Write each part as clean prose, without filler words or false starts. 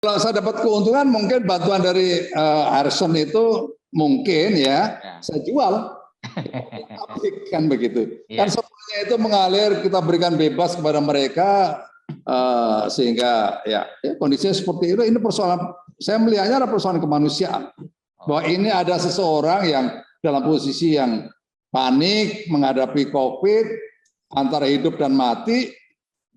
Kalau saya dapat keuntungan mungkin bantuan dari Harrison itu mungkin ya saya jual. Kan begitu. Kan semuanya itu mengalir, kita berikan bebas kepada mereka sehingga ya kondisinya seperti itu. Ini persoalan, saya melihatnya adalah persoalan kemanusiaan. Bahwa ini ada seseorang yang dalam posisi yang panik menghadapi COVID antara hidup dan mati.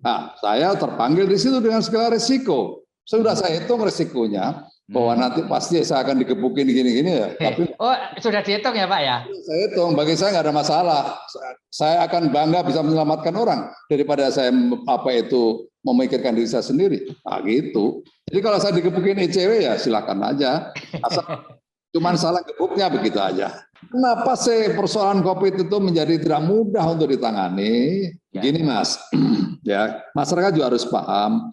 Nah, saya terpanggil di situ dengan segala risiko. Sudah saya hitung risikonya bahwa nanti pasti saya akan digebukin gini-gini ya. Tapi sudah dihitung ya Pak ya? Saya hitung, bagi saya nggak ada masalah. Saya akan bangga bisa menyelamatkan orang daripada saya memikirkan diri saya sendiri. Nah, gitu. Jadi kalau saya digebukin ICW ya silakan aja. Asal cuman salah gebuknya begitu aja. Kenapa sih persoalan COVID itu menjadi tidak mudah untuk ditangani? Gini Mas, ya masyarakat juga harus paham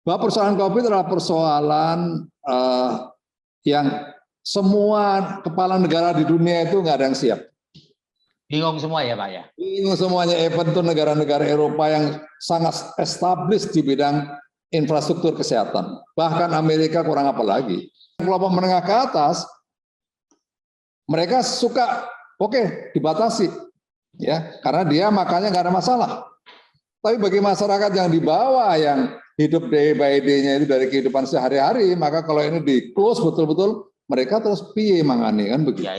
bahwa persoalan COVID adalah persoalan yang semua kepala negara di dunia itu nggak ada yang siap. Bingung semua ya Pak ya? Bingung semuanya, even tuh negara-negara Eropa yang sangat established di bidang infrastruktur kesehatan. Bahkan Amerika kurang apa lagi. Kelompok menengah ke atas, mereka suka, oke, dibatasi. Ya, karena dia makanya nggak ada masalah. Tapi bagi masyarakat yang di bawah, yang hidup day by day-nya itu dari kehidupan sehari-hari, maka kalau ini di-close betul-betul, mereka terus piye mangani kan begitu.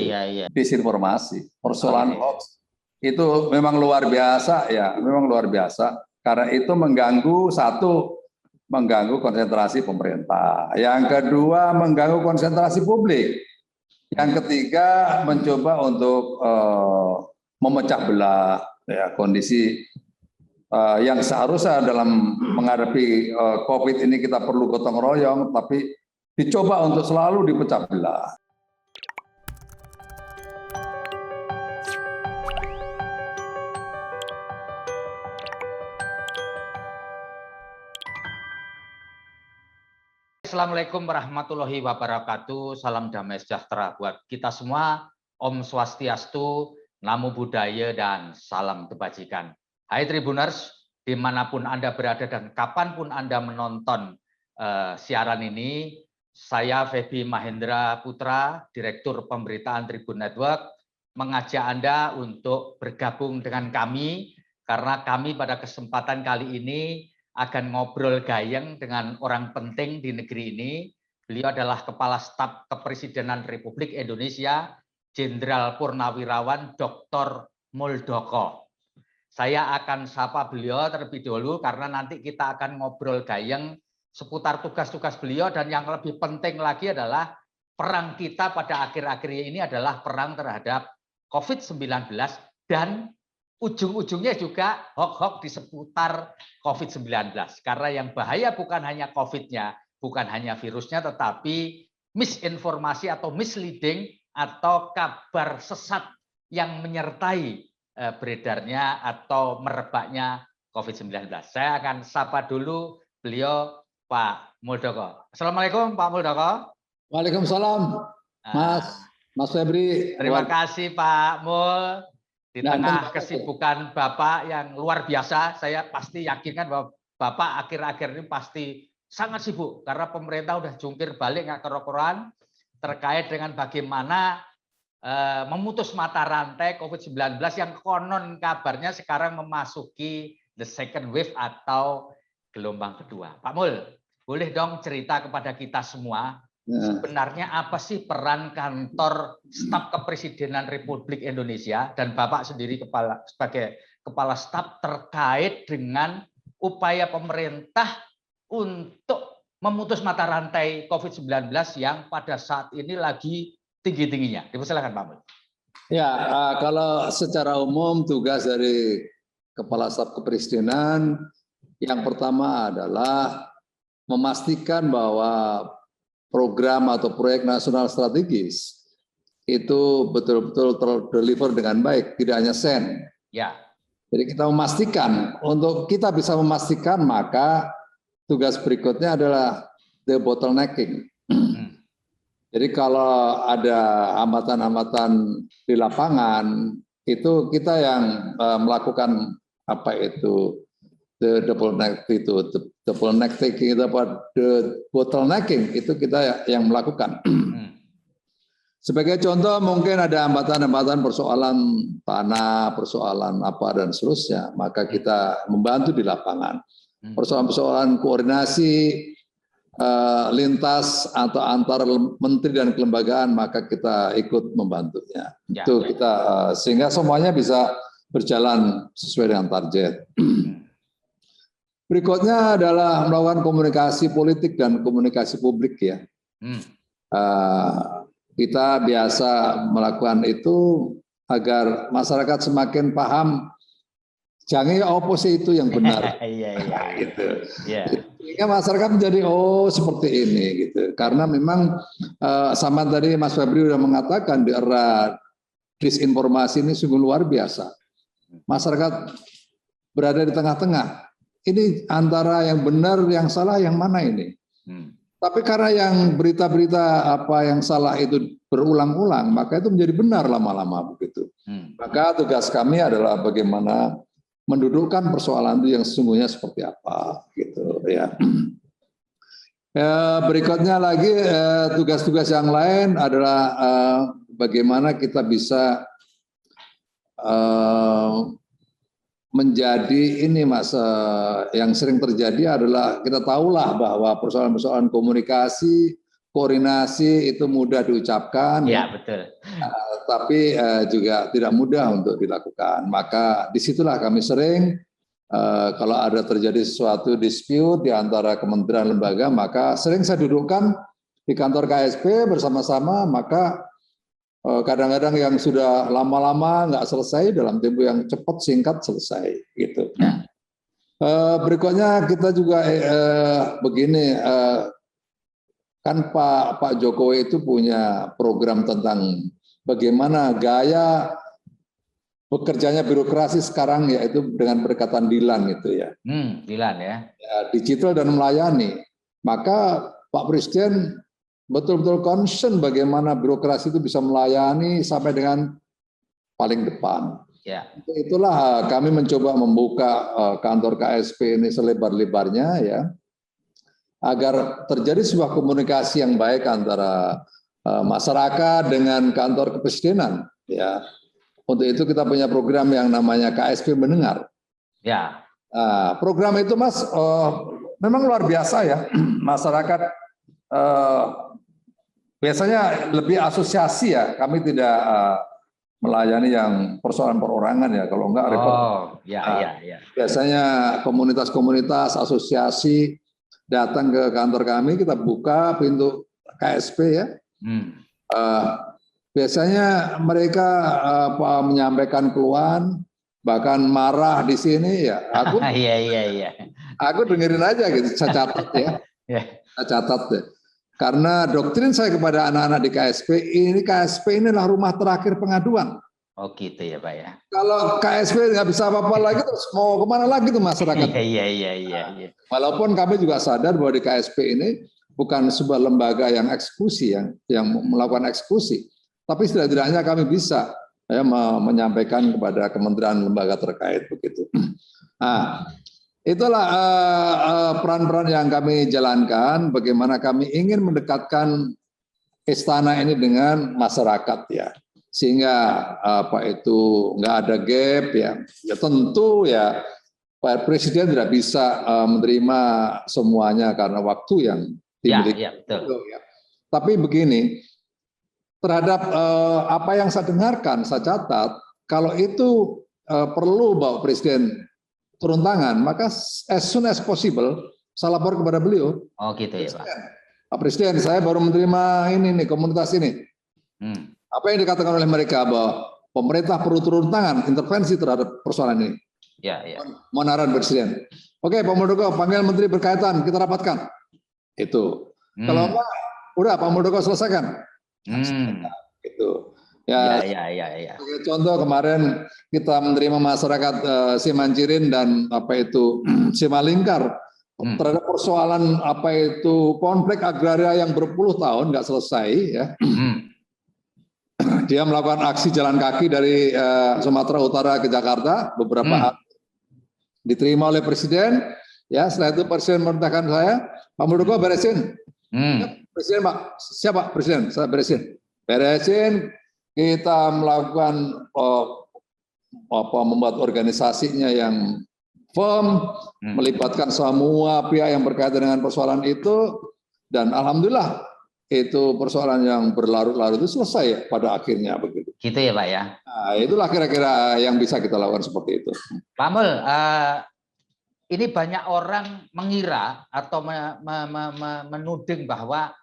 Disinformasi, persoalan hoax itu memang luar biasa ya, memang luar biasa karena itu mengganggu mengganggu konsentrasi pemerintah, yang kedua mengganggu konsentrasi publik, yang ketiga mencoba untuk memecah belah ya kondisi yang seharusnya dalam menghadapi COVID ini kita perlu gotong royong, tapi dicoba untuk selalu dipecah belah. Assalamualaikum warahmatullahi wabarakatuh. Salam damai sejahtera buat kita semua. Om Swastiastu, Namo Buddhaya, dan salam kebajikan. Hai Tribuners, dimanapun Anda berada dan kapanpun Anda menonton siaran ini, saya Feby Mahendra Putra, Direktur Pemberitaan Tribun Network, mengajak Anda untuk bergabung dengan kami, karena kami pada kesempatan kali ini akan ngobrol gayeng dengan orang penting di negeri ini. Beliau adalah Kepala Staf Kepresidenan Republik Indonesia, Jenderal Purnawirawan Dr. Muldoko. Saya akan sapa beliau terlebih dahulu karena nanti kita akan ngobrol gayeng seputar tugas-tugas beliau, dan yang lebih penting lagi adalah perang kita pada akhir-akhir ini adalah perang terhadap COVID-19 dan ujung-ujungnya juga hoax-hoax di seputar COVID-19. Karena yang bahaya bukan hanya COVID-nya, bukan hanya virusnya, tetapi misinformasi atau misleading atau kabar sesat yang menyertai beredarnya atau merebaknya COVID-19. Saya akan sapa dulu beliau Pak Muldoko. Assalamualaikum Pak Muldoko. Waalaikumsalam Mas Febri. Terima kasih Pak Mul. Di tengah kesibukan Bapak yang luar biasa, saya pasti yakinkan bahwa Bapak akhir-akhir ini pasti sangat sibuk karena pemerintah udah jungkir balik nggak kerokoran terkait dengan bagaimana memutus mata rantai COVID-19 yang konon kabarnya sekarang memasuki the second wave atau gelombang kedua. Pak Mul, boleh dong cerita kepada kita semua sebenarnya apa sih peran kantor staf kepresidenan Republik Indonesia dan Bapak sendiri sebagai kepala staf terkait dengan upaya pemerintah untuk memutus mata rantai COVID-19 yang pada saat ini lagi tinggi-tingginya. Dipersilakan Pak Mul. Ya, kalau secara umum tugas dari kepala staf kepresidenan yang pertama adalah memastikan bahwa program atau proyek nasional strategis itu betul-betul terdeliver dengan baik, tidak hanya sen. Ya. Jadi kita memastikan, untuk kita bisa memastikan maka tugas berikutnya adalah the bottlenecking. Jadi kalau ada hambatan-hambatan di lapangan, itu kita yang melakukan the bottlenecking itu apa, the bottlenecking itu kita yang melakukan. Sebagai contoh mungkin ada hambatan-hambatan persoalan tanah, persoalan apa dan seterusnya, maka kita membantu di lapangan. Persoalan-persoalan koordinasi lintas atau antar menteri dan kelembagaan, maka kita ikut membantunya. Itu kita sehingga semuanya bisa berjalan sesuai dengan target. Berikutnya adalah melakukan komunikasi politik dan komunikasi publik ya. Kita biasa melakukan itu agar masyarakat semakin paham jangan oposisi itu yang benar. Gitu. Sehingga masyarakat menjadi seperti ini gitu. Karena memang sama tadi Mas Febri sudah mengatakan di era disinformasi ini sungguh luar biasa. Masyarakat berada di tengah-tengah. Ini antara yang benar, yang salah, yang mana ini? Tapi karena yang berita-berita apa yang salah itu berulang-ulang, maka itu menjadi benar lama-lama begitu. Maka tugas kami adalah bagaimana mendudukkan persoalan itu yang sesungguhnya seperti apa, gitu ya. Berikutnya lagi tugas-tugas yang lain adalah bagaimana kita bisa menjadi ini Mas, yang sering terjadi adalah kita tahulah bahwa persoalan-persoalan komunikasi, koordinasi itu mudah diucapkan. Ya, betul. Tapi juga tidak mudah untuk dilakukan. Maka disitulah kami sering kalau ada terjadi sesuatu dispute di antara kementerian lembaga, maka sering saya dudukkan di kantor KSP bersama-sama, maka kadang-kadang yang sudah lama-lama nggak selesai dalam tempo yang cepat singkat selesai gitu. Berikutnya kita juga begini, kan Pak Jokowi itu punya program tentang bagaimana gaya bekerjanya birokrasi sekarang, yaitu dengan pendekatan DILAN itu ya. DILAN ya. Digital dan melayani. Maka Pak Presiden betul-betul concern bagaimana birokrasi itu bisa melayani sampai dengan paling depan. Ya. Itulah kami mencoba membuka kantor KSP ini selebar-lebarnya ya, agar terjadi sebuah komunikasi yang baik antara masyarakat dengan kantor kepresidenan. Ya, untuk itu kita punya program yang namanya KSP Mendengar. Ya. Program itu Mas memang luar biasa ya, masyarakat. Biasanya lebih asosiasi ya, kami tidak melayani yang persoalan perorangan ya, kalau enggak repot. Ya. Biasanya komunitas-komunitas, asosiasi datang ke kantor kami, kita buka pintu KSP ya. Biasanya mereka menyampaikan keluhan, bahkan marah di sini ya. Aku dengerin aja gitu, saya catat ya. Saya catat ya. Karena doktrin saya kepada anak-anak di KSP inilah rumah terakhir pengaduan. Oh gitu ya Pak ya. Kalau KSP nggak bisa apa-apa lagi, terus mau kemana lagi tuh masyarakat? Iya. Walaupun kami juga sadar bahwa di KSP ini bukan sebuah lembaga yang eksekusi, yang melakukan eksekusi, tapi setidaknya kami bisa menyampaikan kepada kementerian lembaga terkait begitu. Nah, itulah peran-peran yang kami jalankan, bagaimana kami ingin mendekatkan istana ini dengan masyarakat ya, sehingga nggak ada gap ya. Ya tentu ya Pak Presiden tidak bisa menerima semuanya karena waktu yang dimiliki. Betul. Tapi begini, terhadap apa yang saya dengarkan, saya catat, kalau itu perlu Bapak Presiden turun tangan, maka as soon as possible saya lapor kepada beliau. Oh gitu ya Pak. Pak Presiden, saya baru menerima ini nih, komunitas ini. Apa yang dikatakan oleh mereka bahwa pemerintah perlu turun tangan, intervensi terhadap persoalan ini. Ya. Mohon arahan Presiden. Oke, Pak Muldoko, panggil menteri berkaitan, kita rapatkan. Itu. Kalau enggak, udah Pak Muldoko selesaikan. Itu. Ya. Contoh kemarin kita menerima masyarakat Simancirin dan Simalingkar terhadap persoalan konflik agraria yang berpuluh tahun nggak selesai ya. Dia melakukan aksi jalan kaki dari Sumatera Utara ke Jakarta beberapa hari. diterima oleh Presiden. Ya, setelah itu Presiden memerintahkan saya, Pak Muldoko beresin. Presiden Pak, siapa Presiden? Saya beresin. Beresin, kita melakukan membuat organisasinya yang firm, melibatkan semua pihak yang berkaitan dengan persoalan itu, dan alhamdulillah itu persoalan yang berlarut-larut itu selesai pada akhirnya begitu. Gitu ya Pak ya. Nah, itulah kira-kira yang bisa kita lakukan seperti itu. Pak Mul, ini banyak orang mengira atau menuding bahwa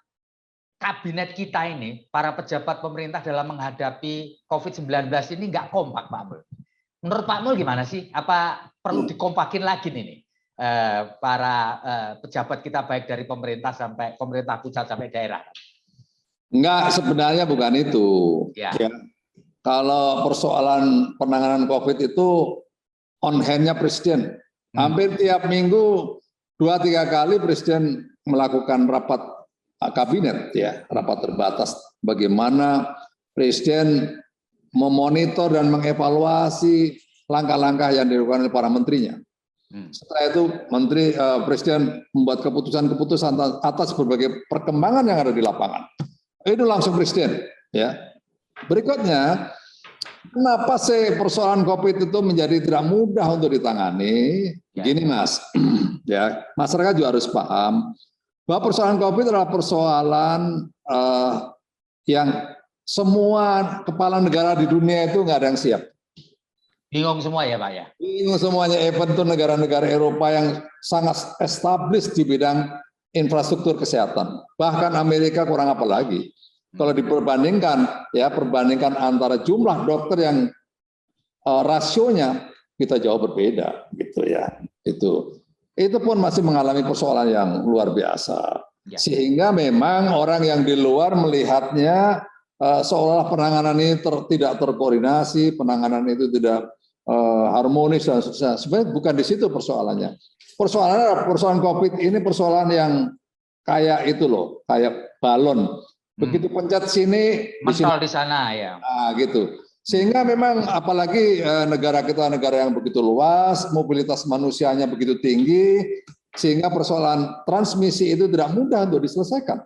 kabinet kita ini, para pejabat pemerintah dalam menghadapi COVID-19 ini nggak kompak, Pak Mul. Menurut Pak Mul gimana sih? Apa perlu dikompakin lagi nih para pejabat kita, baik dari pemerintah sampai pemerintah pusat sampai daerah? Enggak, sebenarnya bukan itu. Ya. Kalau persoalan penanganan COVID itu on hand-nya Presiden. Hampir tiap minggu 2-3 kali Presiden melakukan rapat kabinet, ya, rapat terbatas. Bagaimana Presiden memonitor dan mengevaluasi langkah-langkah yang dilakukan oleh para menterinya. Setelah itu Presiden membuat keputusan-keputusan atas berbagai perkembangan yang ada di lapangan. Itu langsung Presiden. Ya. Berikutnya, kenapa sih persoalan COVID itu menjadi tidak mudah untuk ditangani? Begini Mas, ya, masyarakat juga harus paham bahwa persoalan COVID adalah persoalan yang semua kepala negara di dunia itu nggak ada yang siap. Bingung semua ya Pak ya? Bingung semuanya, even tuh negara-negara Eropa yang sangat established di bidang infrastruktur kesehatan. Bahkan Amerika kurang apa lagi. Kalau diperbandingkan, ya perbandingkan antara jumlah dokter yang rasionya kita jauh berbeda, gitu ya. Itu pun masih mengalami persoalan yang luar biasa. Sehingga memang orang yang di luar melihatnya seolah penanganan ini tidak terkoordinasi, penanganan itu tidak harmonis dan seterusnya. Sebenarnya bukan di situ persoalannya. Persoalan COVID ini persoalan yang kayak itu loh, kayak balon. Begitu pencet sini, mentol di sana ya. Nah, gitu. Sehingga memang apalagi negara kita negara yang begitu luas, mobilitas manusianya begitu tinggi, sehingga persoalan transmisi itu tidak mudah untuk diselesaikan.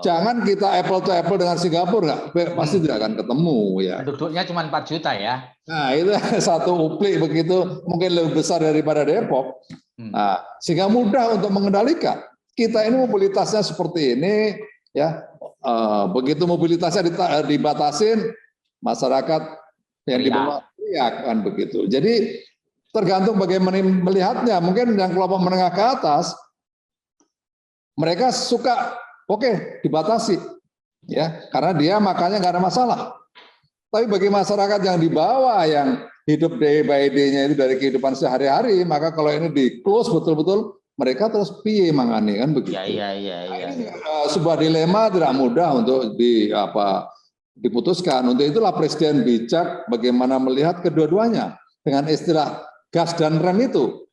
Jangan kita apple to apple dengan Singapura, pasti tidak akan ketemu ya. Penduduknya cuma 4 juta ya. Nah itu satu uplik begitu, mungkin lebih besar daripada Depok. Nah, sehingga mudah untuk mengendalikan. Kita ini mobilitasnya seperti ini, ya. Begitu mobilitasnya dibatasin, masyarakat yang di bawah teriak kan begitu. Jadi tergantung bagaimana melihatnya. Mungkin yang kelompok menengah ke atas, mereka suka oke, dibatasi, ya, karena dia makanya nggak ada masalah. Tapi bagi masyarakat yang di bawah, yang hidup day by day-nya itu dari kehidupan sehari-hari, maka kalau ini di close betul-betul, mereka terus piye mangani kan begitu. Ini sebuah dilema tidak mudah untuk diputuskan. Untuk itulah Presiden bijak bagaimana melihat kedua-duanya dengan istilah gas dan rem itu.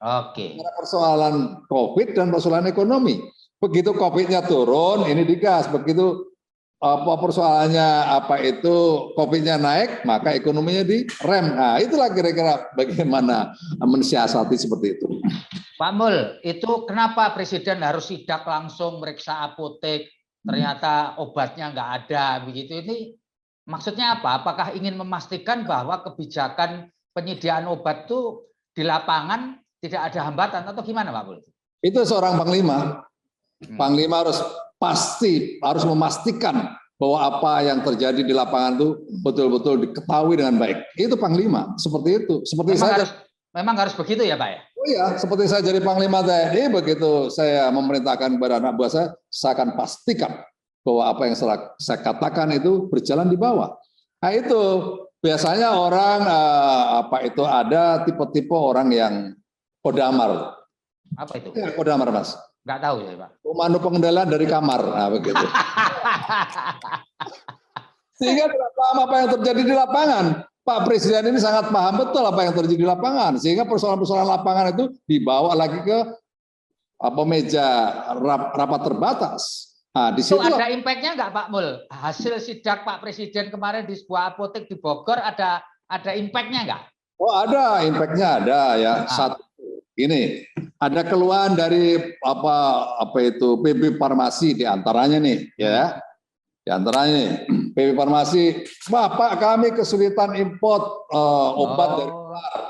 Persoalan COVID dan persoalan ekonomi. Begitu COVID-nya turun, ini digas. Begitu persoalannya COVID-nya naik, maka ekonominya direm. Nah, itulah kira-kira bagaimana mensiasati seperti itu. Pak Mul, itu kenapa Presiden harus sidak langsung meriksa apotek, ternyata obatnya nggak ada, begitu? Ini maksudnya apa? Apakah ingin memastikan bahwa kebijakan penyediaan obat itu di lapangan tidak ada hambatan atau gimana, Pak Mul? Itu seorang panglima. Panglima harus memastikan bahwa apa yang terjadi di lapangan itu betul-betul diketahui dengan baik. Itu Panglima, seperti itu. Memang harus begitu ya Pak ya? Oh iya, seperti saya jadi Panglima TNI, begitu saya memerintahkan kepada anak buah saya akan pastikan bahwa apa yang saya katakan itu berjalan di bawah. Nah itu biasanya orang ada tipe-tipe orang yang kodamar. Apa itu? Ya, kodamar Mas. Nggak tahu ya Pak. Komando pengendalian dari kamar, nah begitu. Sehingga tidak paham apa yang terjadi di lapangan. Pak Presiden ini sangat paham betul apa yang terjadi di lapangan. Sehingga persoalan-persoalan lapangan itu dibawa lagi ke meja rapat terbatas. Nah, di situ ada impact-nya nggak Pak Mul? Hasil sidak Pak Presiden kemarin di sebuah apotek di Bogor ada impact-nya nggak? Oh ada, impact-nya ada ya. Satu, Ini ada keluhan dari apa itu PB Farmasi diantaranya nih, ya. Diantaranya PB Farmasi, Pak kami kesulitan import obat dari luar.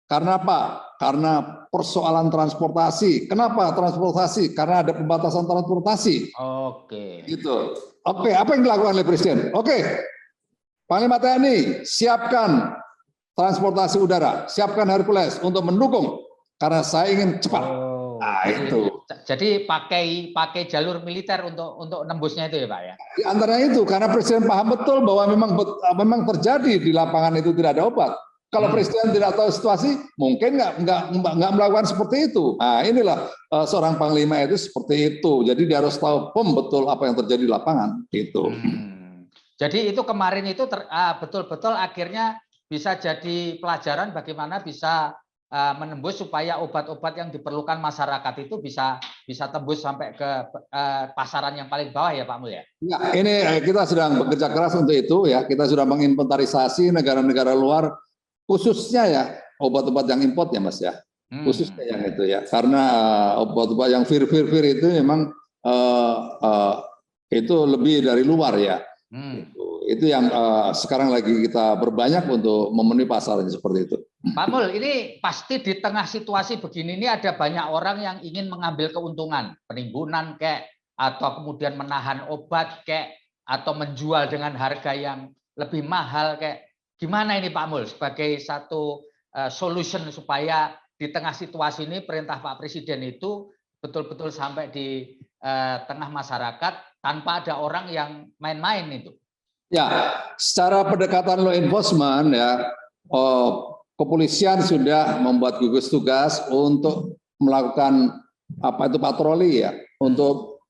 Karena apa? Karena persoalan transportasi. Kenapa transportasi? Karena ada pembatasan transportasi. Oke. Gitu. Oke, apa yang dilakukan oleh Presiden? Oke, Panglima TNI siapkan transportasi udara, siapkan Hercules untuk mendukung karena saya ingin cepat. Nah, itu. Jadi pakai jalur militer untuk nembusnya itu ya Pak ya. Di antaranya itu karena Presiden paham betul bahwa memang terjadi di lapangan itu tidak ada obat. Kalau Presiden tidak tahu situasi, mungkin nggak melakukan seperti itu. Nah, inilah seorang panglima itu seperti itu. Jadi dia harus tahu betul apa yang terjadi di lapangan. Itu. Jadi itu kemarin itu betul-betul akhirnya bisa jadi pelajaran bagaimana bisa menembus supaya obat-obat yang diperlukan masyarakat itu bisa tembus sampai ke pasaran yang paling bawah ya Pak Mul ya. Ya, ini kita sedang bekerja keras untuk itu ya. Kita sudah menginventarisasi negara-negara luar khususnya ya obat-obat yang import ya Mas ya. Khususnya yang itu ya. Karena obat-obat yang vir itu memang itu lebih dari luar ya. Itu yang sekarang lagi kita berbanyak untuk memenuhi pasarnya seperti itu. Pak Mul, ini pasti di tengah situasi begini ini ada banyak orang yang ingin mengambil keuntungan, penimbunan kayak atau kemudian menahan obat kayak atau menjual dengan harga yang lebih mahal kayak gimana ini Pak Mul sebagai satu solution supaya di tengah situasi ini perintah Pak Presiden itu betul-betul sampai di tengah masyarakat tanpa ada orang yang main-main itu. Ya, secara pendekatan law enforcement ya, kepolisian sudah membuat gugus tugas untuk melakukan patroli ya, untuk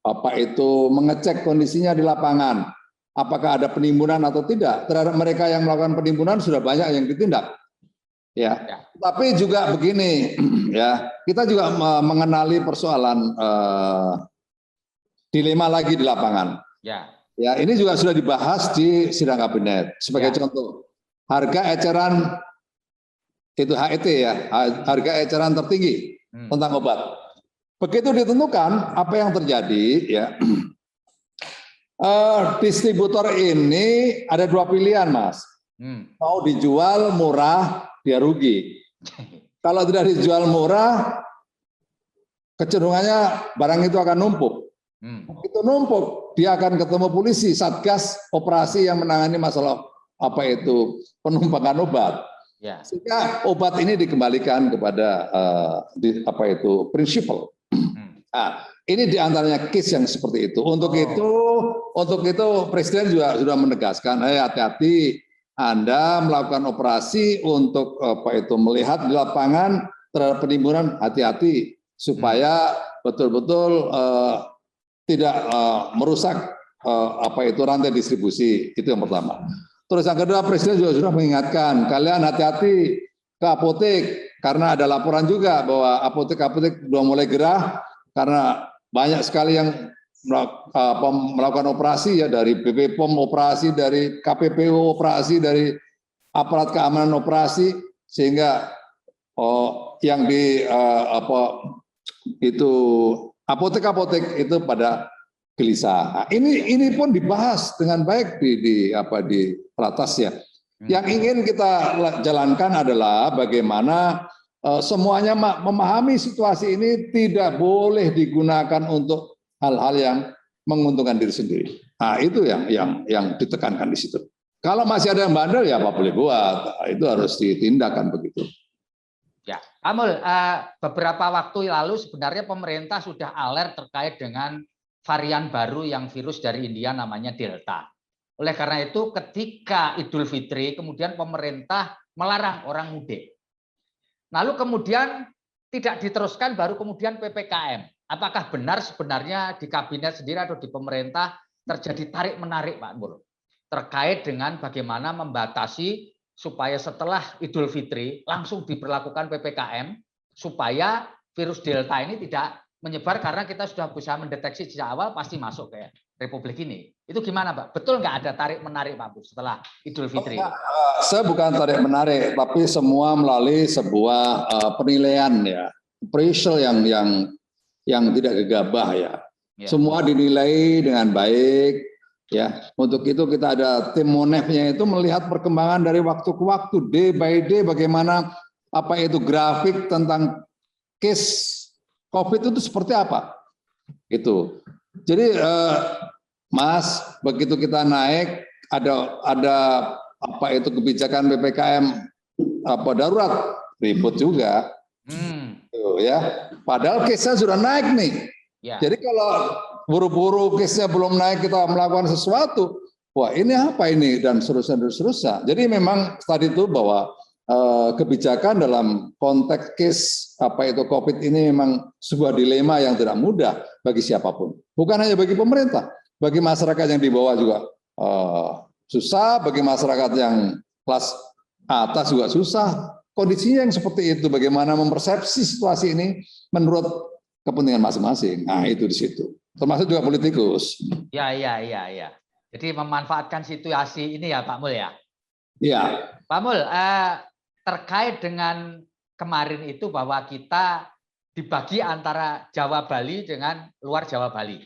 mengecek kondisinya di lapangan, apakah ada penimbunan atau tidak. Terhadap mereka yang melakukan penimbunan sudah banyak yang ditindak. Ya. Tapi juga begini ya, kita juga mengenali persoalan dilema lagi di lapangan. Ya, ini juga sudah dibahas di sidang kabinet. Sebagai contoh, harga eceran itu HET ya, harga eceran tertinggi tentang obat. Begitu ditentukan, apa yang terjadi ya? Distributor ini ada dua pilihan, Mas. Mau dijual murah, dia rugi. Kalau tidak dijual murah, kecenderungannya barang itu akan numpuk. Begitu numpuk, dia akan ketemu polisi, satgas operasi yang menangani masalah penumpangan obat. Sehingga obat ini dikembalikan kepada prinsipal. Nah, ini diantaranya case yang seperti itu. Untuk itu Presiden juga sudah menegaskan, hati-hati Anda melakukan operasi untuk melihat di lapangan terhadap penimbunan, hati-hati supaya betul-betul tidak merusak rantai distribusi. Itu yang pertama. Terus yang kedua, Presiden juga sudah mengingatkan kalian hati-hati ke apotek karena ada laporan juga bahwa apotek-apotek sudah mulai gerah karena banyak sekali yang melakukan operasi ya, dari BPOM operasi, dari KPPU operasi, dari aparat keamanan operasi, sehingga yang di apotek-apotek itu pada gelisah. Nah, ini pun dibahas dengan baik di ratas ya. Yang ingin kita jalankan adalah bagaimana semuanya memahami situasi ini tidak boleh digunakan untuk hal-hal yang menguntungkan diri sendiri. Nah, itu yang ditekankan di situ. Kalau masih ada yang bandel ya apa boleh buat. Itu harus ditindakkan begitu. Ya, Amul, beberapa waktu lalu sebenarnya pemerintah sudah alert terkait dengan varian baru yang virus dari India namanya Delta. Oleh karena itu ketika Idul Fitri kemudian pemerintah melarang orang mudik. Lalu kemudian tidak diteruskan baru kemudian PPKM. Apakah benar sebenarnya di kabinet sendiri atau di pemerintah terjadi tarik-menarik Pak Mul terkait dengan bagaimana membatasi supaya setelah Idul Fitri langsung diberlakukan PPKM supaya virus Delta ini tidak menyebar karena kita sudah bisa mendeteksi sejak awal pasti masuk ke Republik ini. Itu gimana Pak? Betul nggak ada tarik-menarik Pak Bu setelah Idul Fitri? Saya bukan tarik-menarik, tapi semua melalui sebuah penilaian ya. appraisal yang tidak gegabah ya. Ya. Semua dinilai dengan baik ya. Untuk itu kita ada tim Monef-nya itu melihat perkembangan dari waktu ke waktu, day by day, bagaimana apa itu grafik tentang case COVID itu seperti apa. Itu. Jadi Mas, begitu kita naik ada apa itu kebijakan PPKM apa darurat, ribut juga. Tuh, ya. Padahal case-nya sudah naik nih. Ya. Jadi kalau buru-buru case-nya belum naik kita melakukan sesuatu, wah ini apa ini dan seterusnya. Jadi memang tadi itu bahwa kebijakan dalam konteks case apa itu COVID ini memang sebuah dilema yang tidak mudah bagi siapapun. Bukan hanya bagi pemerintah, bagi masyarakat yang di bawah juga susah, bagi masyarakat yang kelas atas juga susah. Kondisinya yang seperti itu, bagaimana mempersepsi situasi ini menurut kepentingan masing-masing. Nah, itu di situ. Termasuk juga politikus. Ya. Jadi memanfaatkan situasi ini ya Pak Mul ya. Iya. Pak Mul, terkait dengan kemarin itu bahwa kita dibagi antara Jawa Bali dengan luar Jawa Bali.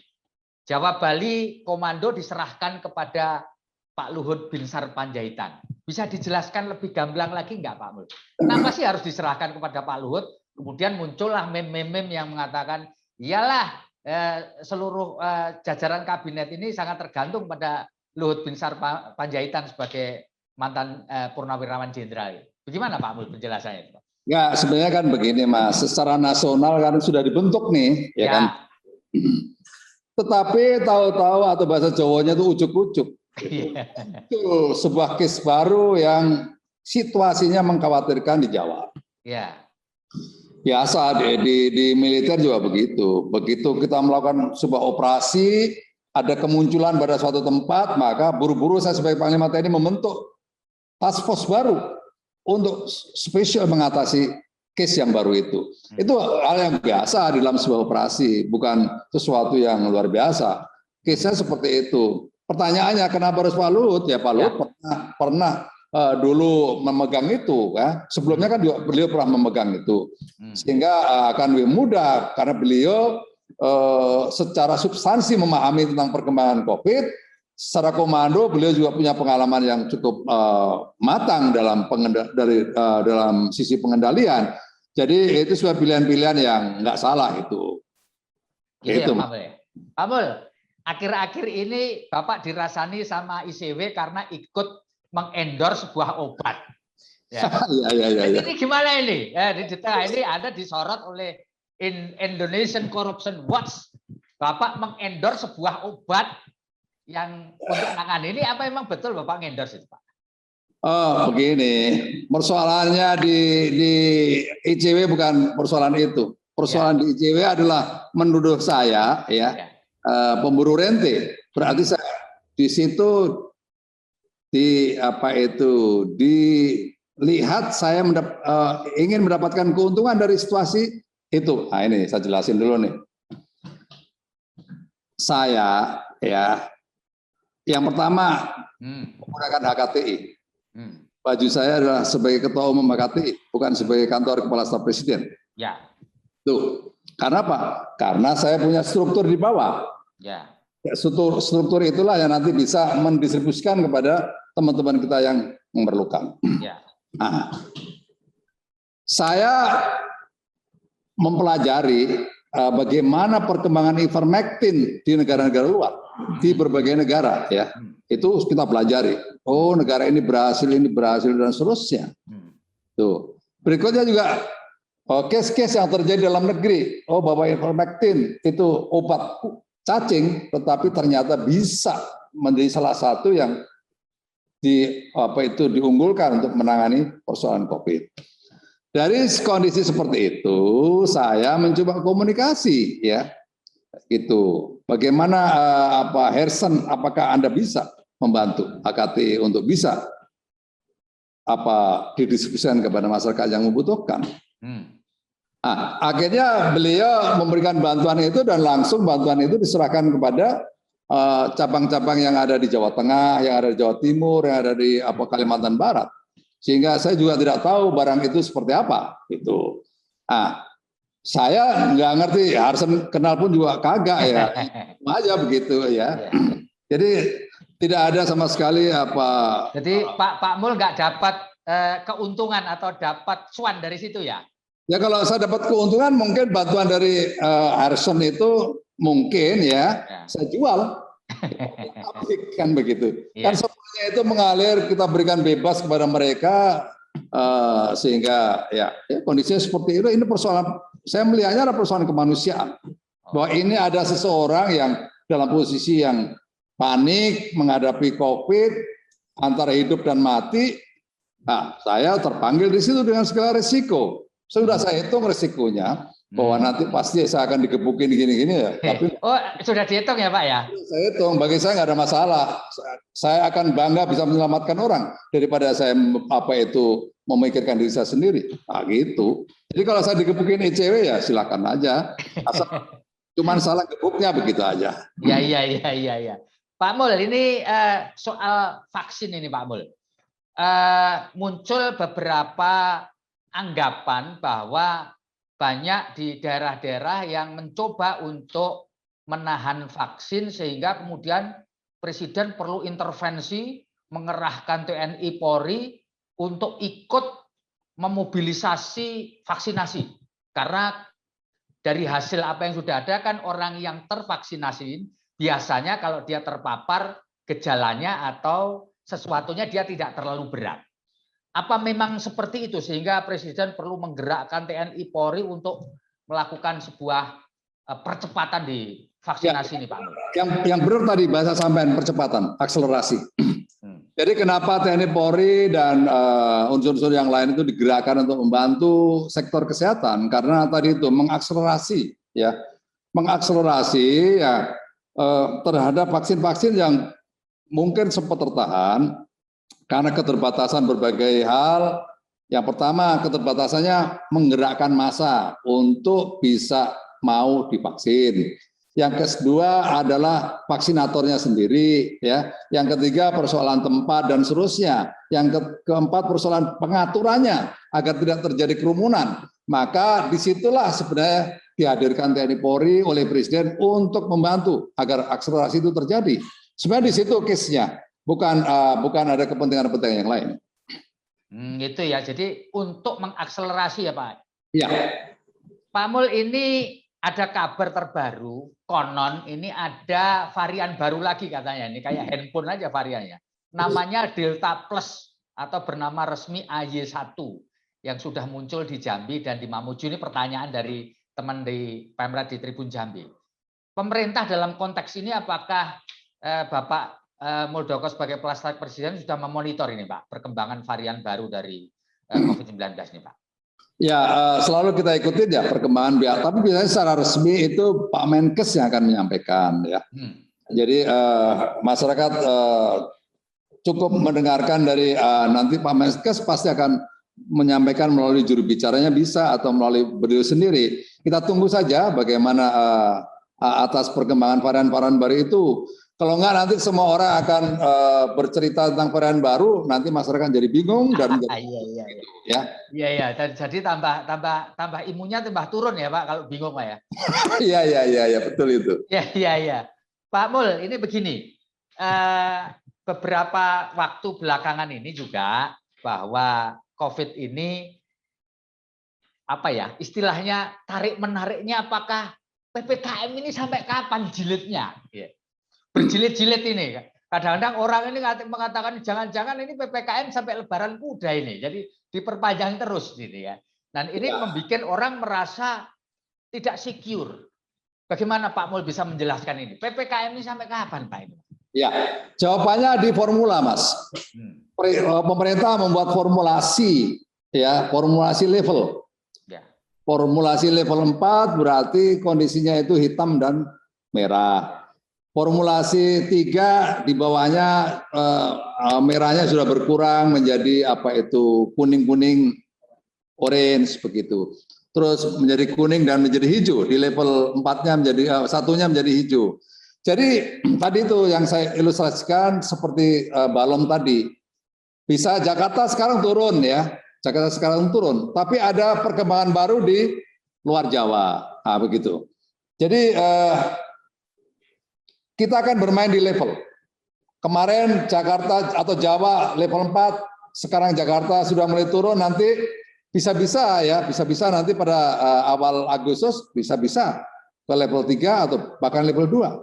Jawa Bali komando diserahkan kepada Pak Luhut Binsar Panjaitan. Bisa dijelaskan lebih gamblang lagi nggak Pak Mul? Kenapa sih harus diserahkan kepada Pak Luhut? Kemudian muncullah meme-meme yang mengatakan, iyalah seluruh jajaran kabinet ini sangat tergantung pada Luhut Binsar Panjaitan sebagai mantan Purnawirawan Jenderal. Bagaimana Pak Mul penjelasannya? Ya, sebenarnya kan begini Mas, secara nasional kan sudah dibentuk nih, ya kan? Tetapi tahu-tahu atau bahasa Jawanya itu ujuk-ujuk. Itu sebuah case baru yang situasinya mengkhawatirkan di Jawa. Ya. Biasa di militer juga begitu. Begitu kita melakukan sebuah operasi, ada kemunculan pada suatu tempat, maka buru-buru saya sebagai Panglima TNI membentuk task force baru untuk spesial mengatasi case yang baru itu. Itu hal yang biasa di dalam sebuah operasi, bukan sesuatu yang luar biasa. Case-nya seperti itu. Pertanyaannya kenapa harus Pak Luhut? Ya Pak Luhut pernah dulu memegang itu, ya. Sebelumnya kan beliau pernah memegang itu, sehingga akan lebih mudah karena beliau secara substansi memahami tentang perkembangan COVID. Secara komando beliau juga punya pengalaman yang cukup matang dalam dalam sisi pengendalian. Jadi itu sebuah pilihan-pilihan yang nggak salah itu. Itu ya, Pak Mul. Akhir-akhir ini Bapak dirasani sama ICW karena ikut mengendorse sebuah obat. Ya. Ya. Ini gimana ini? Di tengah ini Anda disorot oleh Indonesian Corruption Watch. Bapak mengendorse sebuah obat yang untuk menangani ini, apa memang betul Bapak mengendorse itu Pak? Oh begini, persoalannya di ICW bukan persoalan itu. Persoalan di ICW adalah menuduh saya pemburu rente. Berarti saya di situ dilihat saya ingin mendapatkan keuntungan dari situasi itu. Nah ini saya jelasin dulu nih. Saya yang pertama menggunakan HKTI. Baju saya adalah sebagai ketua umum HKTI, bukan sebagai kantor kepala staf presiden. Ya. Tuh. Karena apa? Karena saya punya struktur di bawah. Ya. Struktur itulah yang nanti bisa mendistribusikan kepada teman-teman kita yang memerlukan. Ya. Nah, saya mempelajari bagaimana perkembangan ivermectin di negara-negara luar, di berbagai negara ya. Itu kita pelajari. Oh, negara ini berhasil dan seterusnya. Tuh. Berikutnya juga case-case yang terjadi dalam negeri. Oh, bahwa ivermectin itu obat cacing, tetapi ternyata bisa menjadi salah satu yang diunggulkan untuk menangani persoalan COVID. Dari kondisi seperti itu, saya mencoba komunikasi, ya, itu. Bagaimana Hersen, apakah Anda bisa membantu HKT untuk bisa didistribusikan kepada masyarakat yang membutuhkan? Nah, akhirnya beliau memberikan bantuan itu dan langsung bantuan itu diserahkan kepada cabang-cabang yang ada di Jawa Tengah, yang ada di Jawa Timur, yang ada di Kalimantan Barat. Sehingga saya juga tidak tahu barang itu seperti apa. Itu. Nah, Saya nggak ngerti, Harsen kenal pun juga kagak ya, aja begitu ya. Jadi tidak ada sama sekali apa. Jadi Pak Mul nggak dapat keuntungan atau dapat cuan dari situ ya? Ya kalau saya dapat keuntungan mungkin bantuan dari Harsen itu mungkin ya, saya jual. Kan begitu. Kan semuanya itu mengalir, kita berikan bebas kepada mereka sehingga ya kondisinya seperti itu. Ini persoalan, saya melihatnya adalah persoalan kemanusiaan. Bahwa ini ada seseorang yang dalam posisi yang panik menghadapi COVID antara hidup dan mati. Nah, saya terpanggil di situ dengan segala risiko. Sudah saya hitung risikonya bahwa nanti pasti saya akan digebukin gini-gini ya. Tapi sudah dihitung ya Pak ya? Saya hitung, bagi saya nggak ada masalah. Saya akan bangga bisa menyelamatkan orang daripada saya memikirkan diri saya sendiri. Nah, gitu. Jadi kalau saya digebukin ICW ya silakan aja. Asal cuman salah gebuknya begitu aja. Iya. Pak Mul, ini soal vaksin ini Pak Mul. Muncul beberapa anggapan bahwa banyak di daerah-daerah yang mencoba untuk menahan vaksin sehingga kemudian Presiden perlu intervensi mengerahkan TNI Polri untuk ikut memobilisasi vaksinasi. Karena dari hasil apa yang sudah ada kan orang yang tervaksinasi biasanya kalau dia terpapar gejalanya atau sesuatunya dia tidak terlalu berat. Apa memang seperti itu sehingga Presiden perlu menggerakkan TNI Polri untuk melakukan sebuah percepatan di vaksinasi ini Pak? Yang benar tadi bahasa sampean percepatan, akselerasi. Jadi kenapa TNI Polri dan unsur-unsur yang lain itu digerakkan untuk membantu sektor kesehatan? Karena tadi itu mengakselerasi terhadap vaksin-vaksin yang mungkin sempat tertahan karena keterbatasan berbagai hal. Yang pertama, keterbatasannya menggerakkan massa untuk bisa mau divaksin. Yang kedua adalah vaksinatornya sendiri, ya. Yang ketiga persoalan tempat dan seterusnya. Yang keempat persoalan pengaturannya agar tidak terjadi kerumunan. Maka disitulah sebenarnya dihadirkan TNI Polri oleh Presiden untuk membantu agar akselerasi itu terjadi. Sebenarnya di situ case-nya. Bukan ada kepentingan-kepentingan yang lain. Gitu ya. Jadi untuk mengakselerasi ya Pak. Iya. Pak Mul, ini ada kabar terbaru. Konon ini ada varian baru lagi katanya. Ini kayak handphone aja variannya. Namanya Delta Plus atau bernama resmi AY1 yang sudah muncul di Jambi dan di Mamuju. Ini pertanyaan dari teman di Pemret di Tribun Jambi. Pemerintah dalam konteks ini apakah Bapak Muldoko sebagai pelaksana Presiden sudah memonitor ini Pak, perkembangan varian baru dari COVID-19 ini Pak? Ya, selalu kita ikutin ya perkembangan biar, tapi biasanya secara resmi itu Pak Menkes yang akan menyampaikan ya. Jadi masyarakat cukup mendengarkan dari nanti Pak Menkes pasti akan menyampaikan melalui juru bicaranya bisa atau melalui beliau sendiri. Kita tunggu saja bagaimana atas perkembangan varian-varian baru itu. Kalau enggak nanti semua orang akan bercerita tentang varian baru, nanti masyarakat jadi bingung dan Iya. Jadi tambah imunnya tambah turun ya Pak kalau bingung Pak ya. Iya, betul itu. Iya. Pak Mul, ini begini. Beberapa waktu belakangan ini juga bahwa COVID ini apa ya? Istilahnya tarik menariknya apakah PPKM ini sampai kapan jilidnya? Berjilid-jilid ini. Kadang-kadang orang ini mengatakan jangan-jangan ini PPKM sampai Lebaran Kuda ini. Jadi diperpanjang terus gitu ya. Dan ini membuat orang merasa tidak secure. Bagaimana Pak Mul bisa menjelaskan ini? PPKM ini sampai kapan Pak ini? Ya, jawabannya di formula Mas. Pemerintah membuat formulasi level. Formulasi level 4 berarti kondisinya itu hitam dan merah. Formulasi 3 di bawahnya merahnya sudah berkurang menjadi kuning-kuning orange begitu. Terus menjadi kuning dan menjadi hijau. Di level 4-nya menjadi satunya menjadi hijau. Jadi tadi itu yang saya ilustrasikan seperti balon tadi. Bisa Jakarta sekarang turun ya. Jakarta sekarang turun, tapi ada perkembangan baru di luar Jawa. Nah, begitu. Jadi kita akan bermain di level. Kemarin Jakarta atau Jawa level 4, sekarang Jakarta sudah mulai turun, nanti bisa-bisa nanti pada awal Agustus bisa-bisa ke level 3 atau bahkan level 2.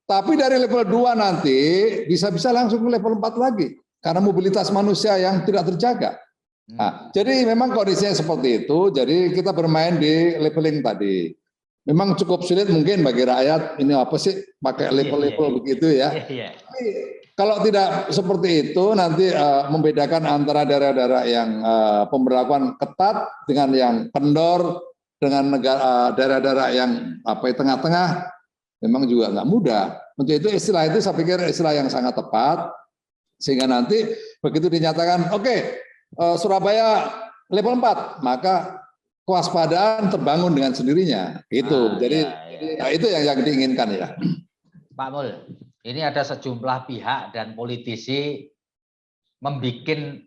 Tapi dari level 2 nanti bisa-bisa langsung ke level 4 lagi karena mobilitas manusia yang tidak terjaga. Nah, jadi memang kondisinya seperti itu, jadi kita bermain di leveling tadi. Memang cukup sulit mungkin bagi rakyat, ini apa sih pakai level-level begitu ya. Tapi kalau tidak seperti itu nanti membedakan antara daerah-daerah yang pemberlakuan ketat dengan yang kendor, dengan daerah-daerah yang tengah-tengah, memang juga nggak mudah. Untuk itu istilah itu saya pikir istilah yang sangat tepat, sehingga nanti begitu dinyatakan oke, Surabaya level 4, maka kewaspadaan terbangun dengan sendirinya. Itu. Jadi itu yang diinginkan ya. Pak Mul, ini ada sejumlah pihak dan politisi membuat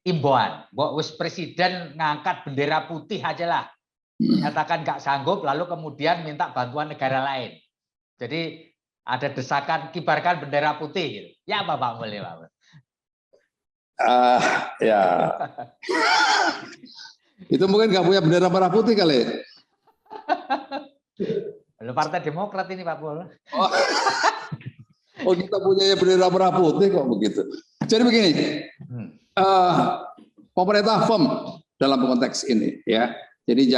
imbauan. Wis presiden ngangkat bendera putih aja lah. Katakan nggak sanggup, lalu kemudian minta bantuan negara lain. Jadi ada desakan kibarkan bendera putih. Gitu. Ya apa Pak Mul? Ya, Pak Mul? Ya. Itu mungkin nggak punya bendera merah putih kali. Lalu Partai Demokrat ini Pak Mul. Oh kita punya bendera merah putih kok begitu. Jadi begini, pemerintah firm dalam konteks ini ya. Jadi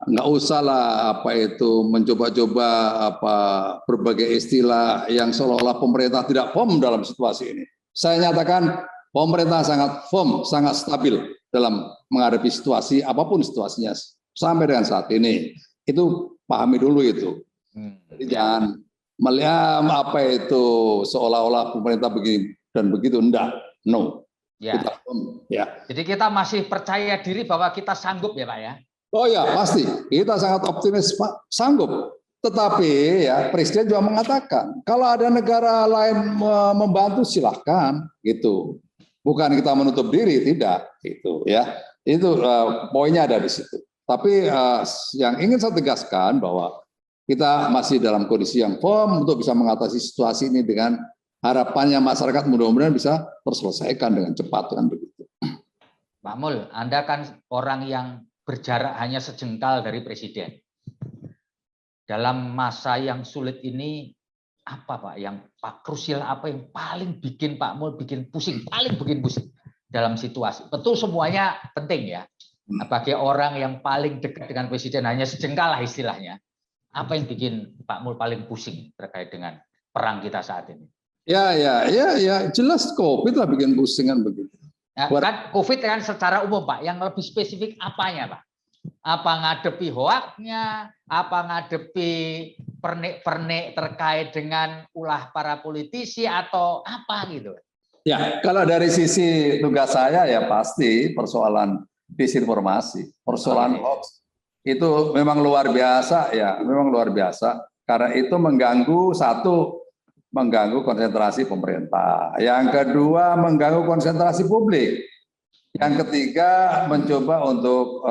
nggak usah lah mencoba-coba berbagai istilah yang seolah-olah pemerintah tidak firm dalam situasi ini. Saya nyatakan pemerintah sangat firm, sangat stabil dalam menghadapi situasi apapun situasinya sampai dengan saat ini. Itu pahami dulu itu. Jadi jangan melihat seolah-olah pemerintah begini dan begitu, enggak, no. Ya. Kita firm, ya. Jadi kita masih percaya diri bahwa kita sanggup ya Pak ya. Oh ya pasti, kita sangat optimis Pak, sanggup. Tetapi ya Presiden juga mengatakan kalau ada negara lain membantu silahkan gitu. Bukan kita menutup diri, tidak gitu ya. Itu poinnya ada di situ. Tapi yang ingin saya tegaskan bahwa kita masih dalam kondisi yang firm untuk bisa mengatasi situasi ini dengan harapannya masyarakat mudah-mudahan bisa terselesaikan dengan cepat dan begitu. Pak Mul, Anda kan orang yang berjarak hanya sejengkal dari Presiden. Dalam masa yang sulit ini, apa Pak yang krusial, apa yang paling bikin Pak Mul paling bikin pusing dalam situasi? Betul semuanya penting ya. Bagi orang yang paling dekat dengan Presiden hanya sejengkal lah istilahnya. Apa yang bikin Pak Mul paling pusing terkait dengan perang kita saat ini? Ya, jelas COVID lah bikin pusingan begitu. Ya, kan COVID kan secara umum Pak, yang lebih spesifik apanya Pak? Apa ngadepi hoaknya, apa ngadepi pernik-pernik terkait dengan ulah para politisi atau apa gitu? Ya, kalau dari sisi tugas saya ya pasti persoalan disinformasi, persoalan hoax itu memang luar biasa ya, memang luar biasa karena itu mengganggu konsentrasi pemerintah, yang kedua mengganggu konsentrasi publik, yang ketiga mencoba untuk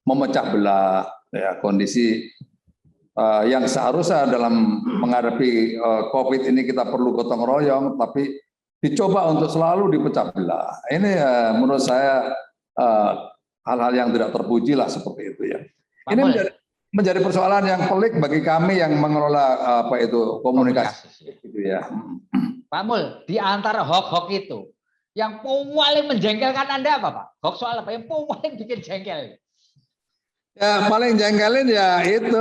memecah belah ya, kondisi yang seharusnya dalam menghadapi COVID ini kita perlu gotong royong, tapi dicoba untuk selalu dipecah belah. Ini menurut saya hal-hal yang tidak terpuji lah seperti itu ya. Ini menjadi persoalan yang pelik bagi kami yang mengelola komunikasi gitu ya. Pak Mul, di antara hoax-hoax itu yang paling menjengkelkan Anda apa Pak? Hoax soal apa yang paling bikin jengkel? Ya paling jengkelin ya itu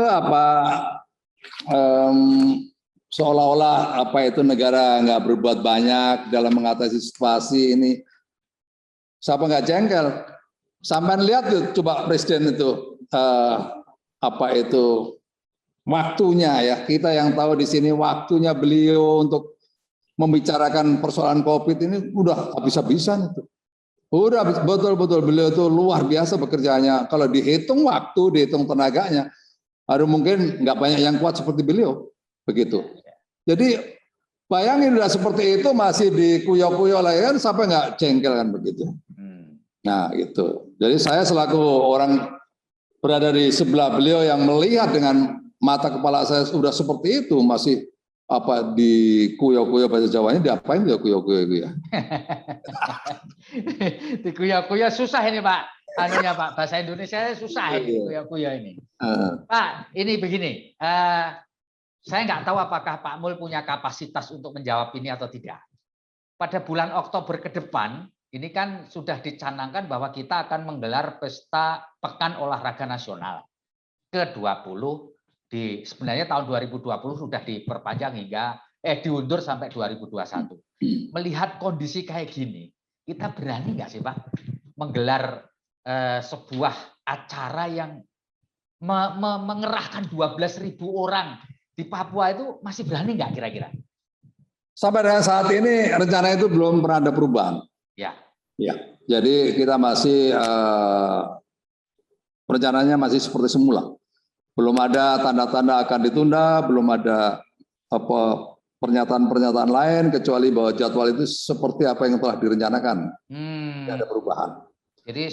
seolah-olah negara nggak berbuat banyak dalam mengatasi situasi ini. Siapa nggak jengkel? Sampai lihat tuh coba Presiden itu waktunya ya, kita yang tahu di sini waktunya beliau untuk membicarakan persoalan COVID ini udah habis-habisan itu. Udah betul-betul beliau itu luar biasa bekerjanya. Kalau dihitung waktu, dihitung tenaganya, mungkin nggak banyak yang kuat seperti beliau. Begitu. Jadi bayangin udah seperti itu masih dikuyok-kuyok lah kan, sampai nggak jengkel kan begitu. Nah gitu. Jadi saya selaku orang berada di sebelah beliau yang melihat dengan mata kepala saya sudah seperti itu, masih apa di kuyo-kuyo bahasa Jawanya, diapain dia kuyo-kuyo itu ya? Di kuyo-kuyo susah ini Pak. Anunya Pak, bahasa Indonesia susah ini kuyo-kuyo ini. Pak, ini begini. Saya nggak tahu apakah Pak Mul punya kapasitas untuk menjawab ini atau tidak. Pada bulan Oktober ke depan, ini kan sudah dicanangkan bahwa kita akan menggelar pesta Pekan Olahraga Nasional ke-20 sebenarnya tahun 2020 sudah diperpanjang hingga diundur sampai 2021. Melihat kondisi kayak gini, kita berani nggak sih Pak menggelar sebuah acara yang mengerahkan 12.000 orang di Papua itu, masih berani nggak kira-kira? Sampai dengan saat ini rencana itu belum pernah ada perubahan. Ya. Ya. Jadi kita masih rencananya masih seperti semula. Belum ada tanda-tanda akan ditunda, belum ada apa pernyataan-pernyataan lain kecuali bahwa jadwal itu seperti apa yang telah direncanakan. Tidak ada perubahan. Jadi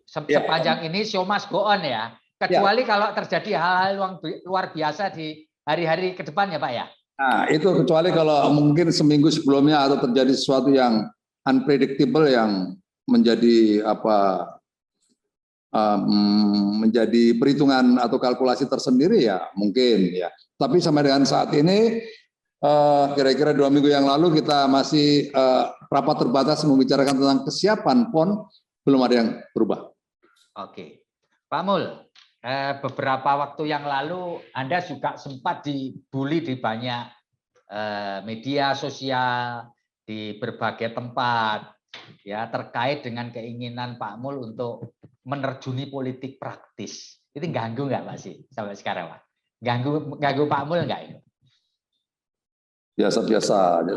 sepanjang ini show must go on ya. Kecuali kalau terjadi hal-hal luar biasa di hari-hari ke depan ya Pak ya. Nah, itu kecuali kalau mungkin seminggu sebelumnya atau terjadi sesuatu yang unpredictable yang menjadi apa menjadi perhitungan atau kalkulasi tersendiri ya mungkin ya. Tapi sampai dengan saat ini kira-kira 2 minggu yang lalu kita masih rapat terbatas membicarakan tentang kesiapan PON, belum ada yang berubah. Oke, Pak Mul, beberapa waktu yang lalu Anda juga sempat dibully di banyak media sosial, di berbagai tempat, ya terkait dengan keinginan Pak Mul untuk menerjuni politik praktis. Itu ganggu nggak Pak sih sampai sekarang Pak? Ganggu Pak Mul nggak itu? Biasa-biasa aja.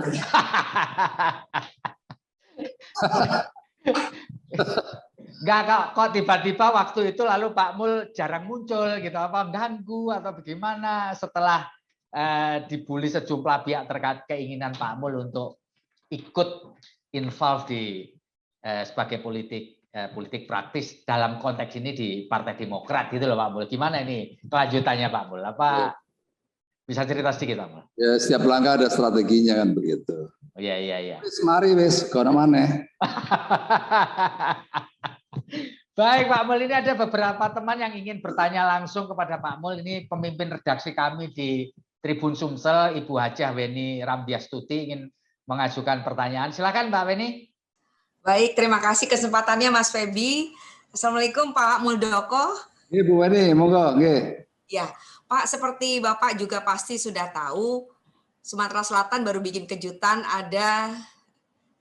Enggak kok tiba-tiba waktu itu lalu Pak Mul jarang muncul gitu, apa ganggu atau bagaimana setelah dibully sejumlah pihak terkait keinginan Pak Mul untuk ikut involve di sebagai politik praktis dalam konteks ini di Partai Demokrat gitu loh Pak Mul. Gimana ini kelanjutannya Pak Mul? Apa bisa cerita sedikit Pak Mul? Ya setiap langkah ada strateginya kan begitu. Oh, iya. Mari wis, kono maneh. Baik Pak Mul, ini ada beberapa teman yang ingin bertanya langsung kepada Pak Mul. Ini pemimpin redaksi kami di Tribun Sumsel, Ibu Hajah Weni Rambiastuti ingin mengajukan pertanyaan. Silakan Mbak Weni. Baik, terima kasih kesempatannya Mas Febi. Assalamualaikum Pak Muldoko. Ibu Weni, monggo. Nggih. Ya, Pak, seperti Bapak juga pasti sudah tahu, Sumatera Selatan baru bikin kejutan, ada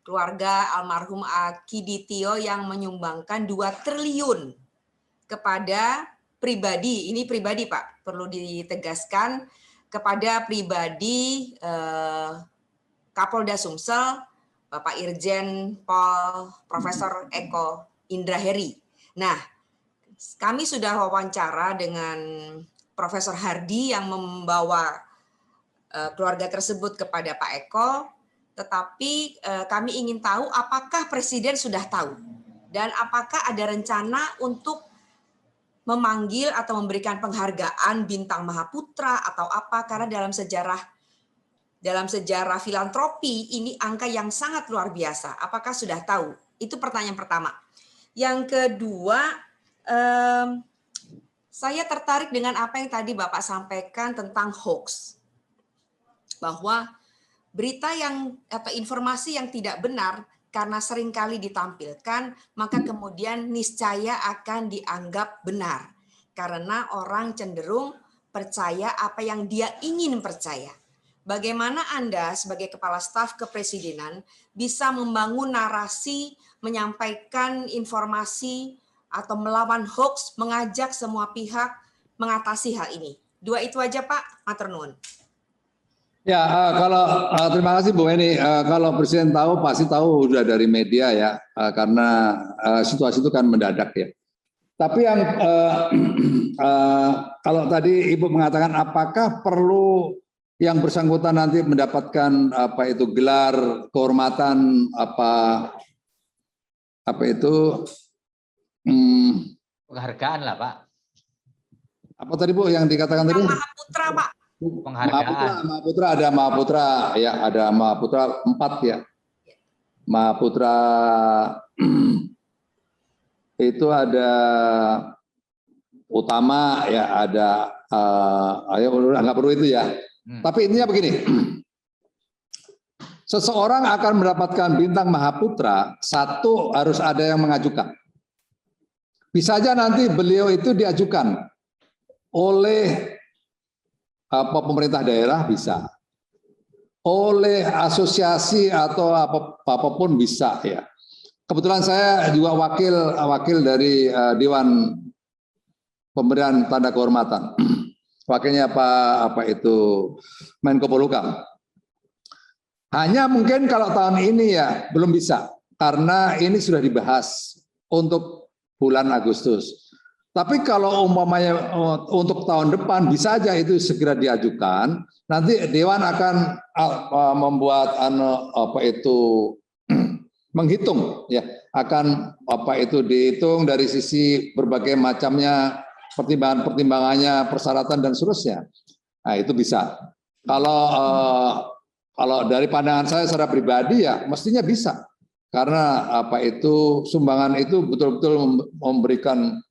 keluarga almarhum Aki Ditio yang menyumbangkan 2 triliun kepada pribadi. Ini pribadi Pak, perlu ditegaskan, kepada pribadi Kapolda Sumsel, Bapak Irjen Pol Profesor Eko Indraheri. Nah, kami sudah wawancara dengan Profesor Hardi yang membawa keluarga tersebut kepada Pak Eko, tetapi kami ingin tahu apakah Presiden sudah tahu dan apakah ada rencana untuk memanggil atau memberikan penghargaan Bintang Mahaputra atau apa, karena dalam sejarah filantropi ini angka yang sangat luar biasa. Apakah sudah tahu? Itu pertanyaan pertama. Yang kedua, saya tertarik dengan apa yang tadi Bapak sampaikan tentang hoax. Bahwa berita atau informasi yang tidak benar karena seringkali ditampilkan, maka kemudian niscaya akan dianggap benar. Karena orang cenderung percaya apa yang dia ingin percaya. Bagaimana Anda sebagai Kepala Staf Kepresidenan bisa membangun narasi, menyampaikan informasi, atau melawan hoax, mengajak semua pihak mengatasi hal ini? 2 itu aja Pak, matur nuwun. Ya, kalau terima kasih Bu Weni. Kalau Presiden tahu pasti tahu sudah dari media ya, karena situasi itu kan mendadak ya. Tapi yang kalau tadi Ibu mengatakan apakah perlu yang bersangkutan nanti mendapatkan apa itu gelar kehormatan apa itu penghargaan lah Pak. Apa tadi Bu yang dikatakan tadi? Mahaputra, Pak. Penghargaan. Mahaputra ada Mahaputra ya, ada Mahaputra 4 ya. Mahaputra itu ada utama ya, ada nggak perlu itu ya. Tapi intinya begini, seseorang akan mendapatkan bintang Mahaputra, satu harus ada yang mengajukan. Bisa aja nanti beliau itu diajukan oleh pemerintah daerah, bisa, oleh asosiasi atau apapun bisa ya. Kebetulan saya juga wakil dari Dewan Pemberian Tanda Kehormatan. Wakilnya Menko Polhukam. Hanya mungkin kalau tahun ini ya belum bisa, karena ini sudah dibahas untuk bulan Agustus. Tapi kalau umpamanya untuk tahun depan bisa aja itu segera diajukan. Nanti Dewan akan membuat menghitung ya, akan dihitung dari sisi berbagai macamnya pertimbangannya, persyaratan dan seterusnya. Nah, itu bisa. Kalau dari pandangan saya secara pribadi ya mestinya bisa. Karena sumbangan itu betul-betul memberikan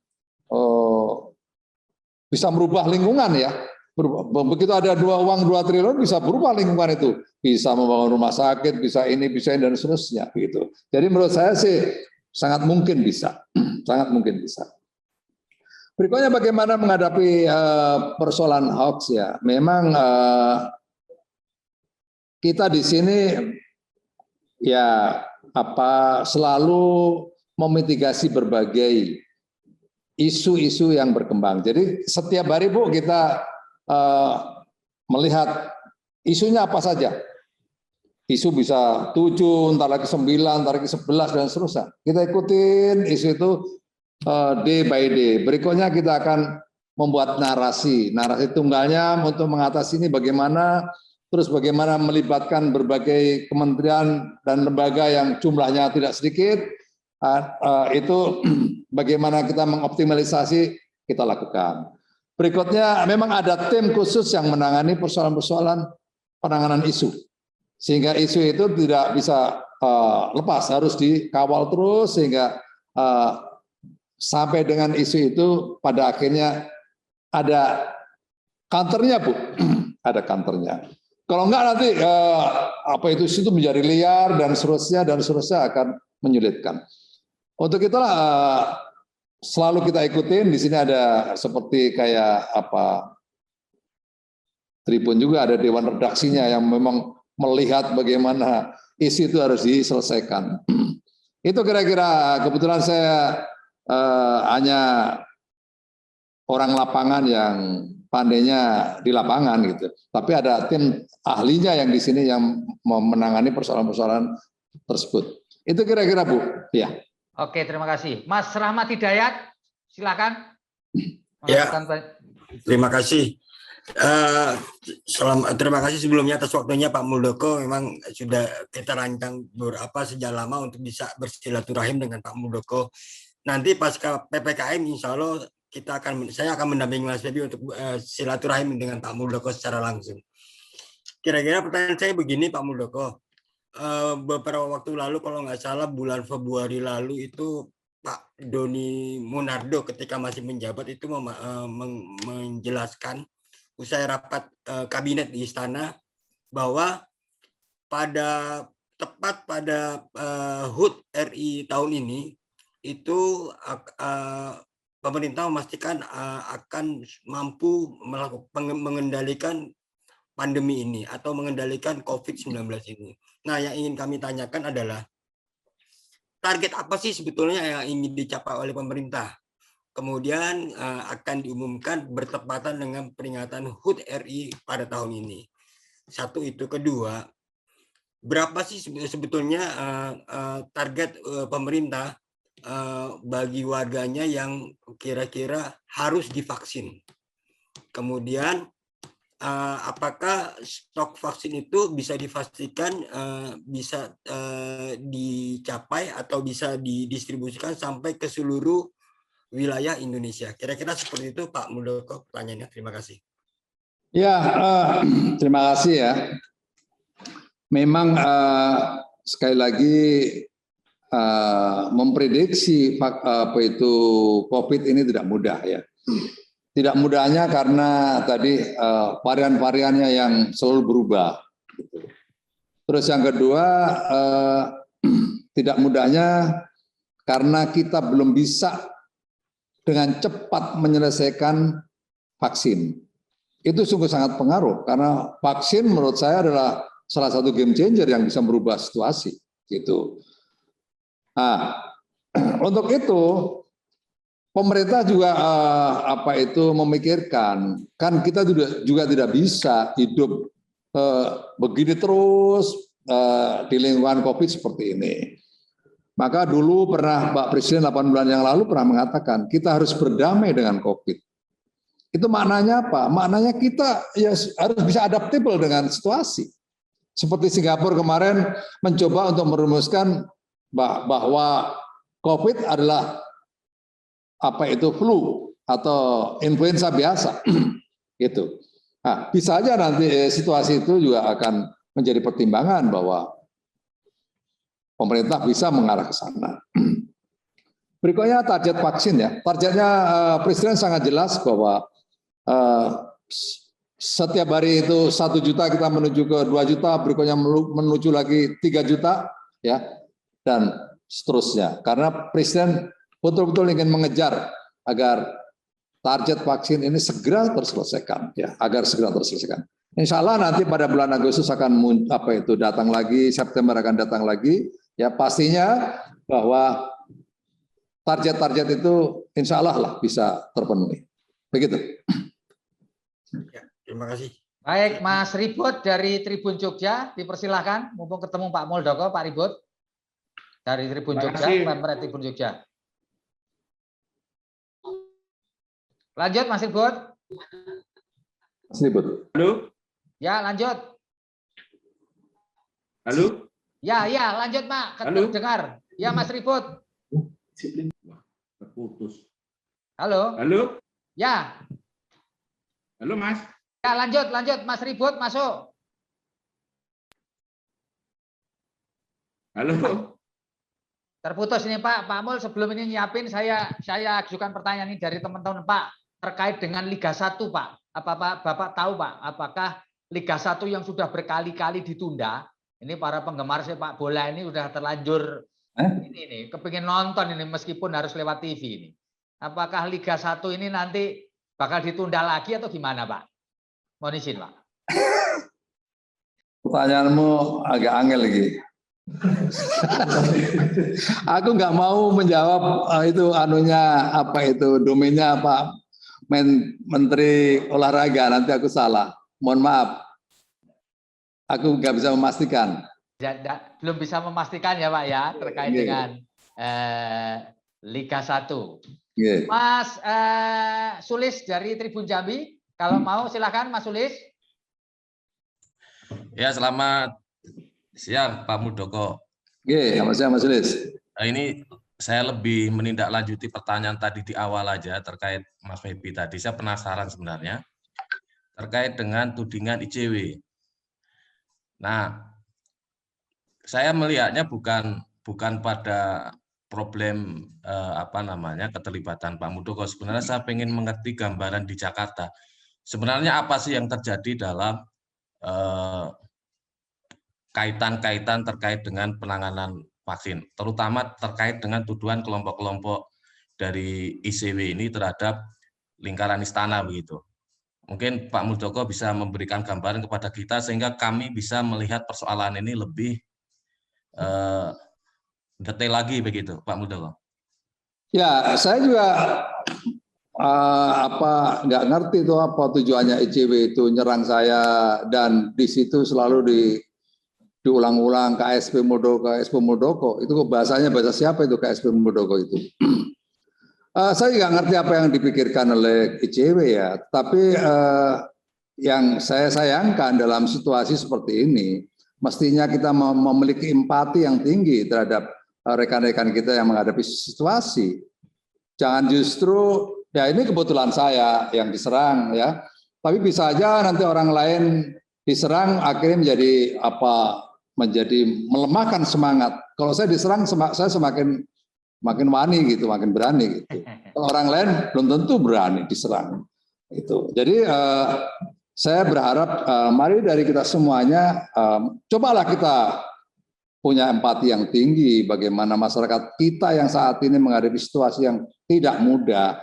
bisa merubah lingkungan ya. Begitu ada uang 2 triliun bisa berubah lingkungan itu. Bisa membangun rumah sakit, bisa ini dan seterusnya gitu. Jadi menurut saya sih sangat mungkin bisa. Sangat mungkin bisa. Berikutnya bagaimana menghadapi persoalan hoax ya. Memang kita di sini ya selalu memitigasi berbagai isu-isu yang berkembang. Jadi setiap hari Bu kita melihat isunya apa saja. Isu bisa 7, entar lagi 9, entar lagi 11 dan seterusnya. Kita ikutin isu itu day by day. Berikutnya kita akan membuat narasi tunggalnya untuk mengatasi ini bagaimana. Terus bagaimana melibatkan berbagai kementerian dan lembaga yang jumlahnya tidak sedikit, itu bagaimana kita mengoptimalisasi kita lakukan. Berikutnya memang ada tim khusus yang menangani persoalan-persoalan penanganan isu. Sehingga isu itu tidak bisa lepas, harus dikawal terus sehingga sampai dengan isu itu pada akhirnya ada counternya Bu, ada counternya. Kalau enggak nanti itu menjadi liar dan seterusnya akan menyulitkan. Untuk itulah selalu kita ikutin. Di sini ada seperti kayak Tribun juga ada dewan redaksinya yang memang melihat bagaimana isu itu harus diselesaikan. Itu kira-kira, kebetulan saya hanya orang lapangan yang pandainya di lapangan gitu. Tapi ada tim ahlinya yang di sini yang menangani persoalan-persoalan tersebut. Itu kira-kira Bu. Ya. Oke, terima kasih. Mas Rahmat Hidayat, silakan. Ya, terima kasih. Terima kasih sebelumnya atas waktunya Pak Muldoko. Memang sudah kita rancang sejak lama untuk bisa bersilaturahim dengan Pak Muldoko. Nanti pasca PPKM insya Allah saya akan mendampingi Mas Febi untuk silaturahim dengan Pak Muldoko secara langsung. Kira-kira pertanyaan saya begini Pak Muldoko. Beberapa waktu lalu kalau nggak salah bulan Februari lalu itu Pak Doni Monardo ketika masih menjabat itu menjelaskan usai rapat kabinet di istana bahwa tepat pada HUT RI tahun ini itu pemerintah memastikan akan mampu mengendalikan pandemi ini atau mengendalikan COVID-19 ini. Nah, yang ingin kami tanyakan adalah target apa sih sebetulnya yang ingin dicapai oleh pemerintah? Kemudian akan diumumkan bertepatan dengan peringatan HUT RI pada tahun ini. Satu itu. Kedua, berapa sih sebetulnya target pemerintah bagi warganya yang kira-kira harus divaksin? Kemudian apakah stok vaksin itu bisa dipastikan bisa dicapai atau bisa didistribusikan sampai ke seluruh wilayah Indonesia. Kira-kira seperti itu Pak Muldoko pertanyaannya. Terima kasih. Ya, terima kasih ya. Memang sekali lagi memprediksi apa itu COVID ini tidak mudah ya. Tidak mudahnya karena tadi varian-variannya yang selalu berubah. Terus yang kedua, tidak mudahnya karena kita belum bisa dengan cepat menyelesaikan vaksin. Itu sungguh sangat pengaruh karena vaksin menurut saya adalah salah satu game changer yang bisa merubah situasi gitu. Nah, untuk itu pemerintah juga memikirkan, kan kita juga tidak bisa hidup begini terus di lingkungan COVID seperti ini. Maka dulu pernah Pak Presiden 8 bulan yang lalu pernah mengatakan kita harus berdamai dengan COVID. Itu maknanya apa? Maknanya kita ya harus bisa adaptable dengan situasi. Seperti Singapura kemarin mencoba untuk merumuskan bahwa COVID adalah apa itu flu atau influenza biasa, gitu. Nah, bisa aja nanti situasi itu juga akan menjadi pertimbangan bahwa pemerintah bisa mengarah ke sana. Berikutnya target vaksin ya. Targetnya Presiden sangat jelas bahwa setiap hari itu 1 juta kita menuju ke 2 juta, berikutnya menuju lagi 3 juta ya, dan seterusnya. Karena Presiden betul-betul ingin mengejar agar target vaksin ini segera terselesaikan ya, agar segera terselesaikan. Insya Allah nanti pada bulan Agustus akan datang lagi, September akan datang lagi ya, pastinya bahwa target-target itu insya Allah lah bisa terpenuhi. Begitu. Ya, terima kasih. Baik, Mas Ribut dari Tribun Jogja, dipersilahkan. Mumpung ketemu Pak Muldoko, Pak Ribut dari Tribun Jogja, Pemret Tribun Jogja. Lanjut, Mas Ribut. Mas Ribut. Halo. Ya, lanjut. Halo. Ya, lanjut, Pak. Halo. Dengar. Ya, Mas Ribut. Terputus. Halo. Halo. Ya. Halo, Mas. Ya, lanjut, Mas Ribut masuk. Halo. Terputus ini Pak. Pak Mul sebelum ini nyiapin saya ajukan pertanyaan ini dari teman-teman Pak terkait dengan Liga 1 Pak. Bapak tahu Pak, apakah Liga 1 yang sudah berkali-kali ditunda, ini para penggemar sepak bola ini udah terlanjur ini kepingin nonton ini meskipun harus lewat TV ini. Apakah Liga 1 ini nanti bakal ditunda lagi atau gimana Pak? Mohon izin Pak. Pertanyaanmu agak angel lagi. Aku nggak mau menjawab itu domainnya Pak Menteri Olahraga, nanti aku salah. Mohon maaf. Aku nggak bisa memastikan. Belum bisa memastikan ya Pak ya terkait dengan Liga 1. Mas Sulis dari Tribun Jambi, kalau mau silakan Mas Sulis. Ya, selamat siang Pak Muldoko. Selamat siang Mas Sulis. Ini saya lebih menindaklanjuti pertanyaan tadi di awal aja terkait Mas Febi tadi. Saya penasaran sebenarnya terkait dengan tudingan ICW. Nah, saya melihatnya bukan pada problem keterlibatan Pak Muldoko. Sebenarnya saya ingin mengerti gambaran di Jakarta. Sebenarnya apa sih yang terjadi dalam kaitan-kaitan terkait dengan penanganan vaksin, terutama terkait dengan tuduhan kelompok-kelompok dari ICW ini terhadap lingkaran istana begitu. Mungkin Pak Muldoko bisa memberikan gambaran kepada kita sehingga kami bisa melihat persoalan ini lebih detail lagi begitu, Pak Muldoko. Ya, saya juga nggak ngerti itu apa tujuannya ICW itu nyerang saya, dan di situ selalu diulang-ulang KSP Muldoko. Itu bahasanya bahasa siapa itu KSP Muldoko itu? Saya nggak ngerti apa yang dipikirkan oleh ICW ya. Tapi yang saya sayangkan dalam situasi seperti ini, mestinya kita memiliki empati yang tinggi terhadap rekan-rekan kita yang menghadapi situasi. Jangan justru ya ini kebetulan saya yang diserang ya. Tapi bisa aja nanti orang lain diserang akhirnya menjadi melemahkan semangat. Kalau saya diserang saya semakin wani gitu, makin berani gitu. Kalau orang lain belum tentu berani diserang. Itu. Jadi saya berharap mari dari kita semuanya cobalah kita punya empati yang tinggi bagaimana masyarakat kita yang saat ini menghadapi situasi yang tidak mudah.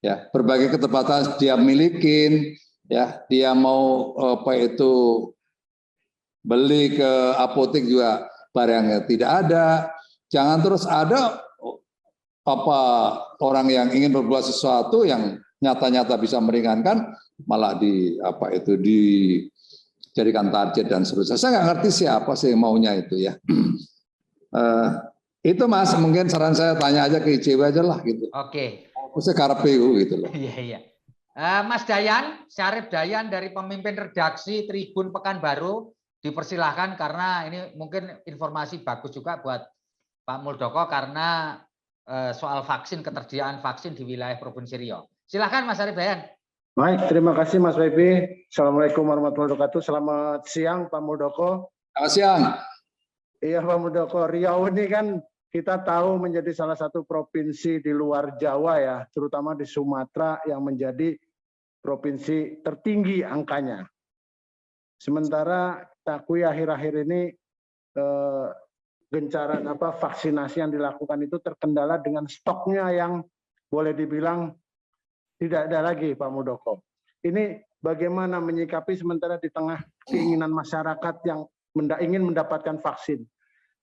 Ya, berbagai keterbatasan dia milikin, ya, dia mau beli ke apotek juga barangnya tidak ada. Jangan terus ada orang yang ingin berbuat sesuatu yang nyata-nyata bisa meringankan malah dijadikan target dan seterusnya. Saya nggak ngerti siapa sih yang maunya itu ya. Itu Mas, mungkin saran saya tanya aja ke ICW aja lah gitu. Oke. Saya KRPU gitu loh. Iya. Mas Dayan, Syarif Dayan dari pemimpin redaksi Tribun Pekanbaru, dipersilahkan karena ini mungkin informasi bagus juga buat Pak Muldoko karena soal vaksin, ketersediaan vaksin di wilayah Provinsi Riau. Silahkan Mas Syarif Dayan. Baik, terima kasih Mas Febi. Assalamualaikum warahmatullahi wabarakatuh. Selamat siang Pak Muldoko. Selamat siang. Iya Pak Muldoko, Riau ini kan kita tahu menjadi salah satu provinsi di luar Jawa ya, terutama di Sumatera yang menjadi provinsi tertinggi angkanya. Sementara kita akui akhir-akhir ini gencaran vaksinasi yang dilakukan itu terkendala dengan stoknya yang boleh dibilang tidak ada lagi Pak Muldoko. Ini bagaimana menyikapi sementara di tengah keinginan masyarakat yang ingin mendapatkan vaksin.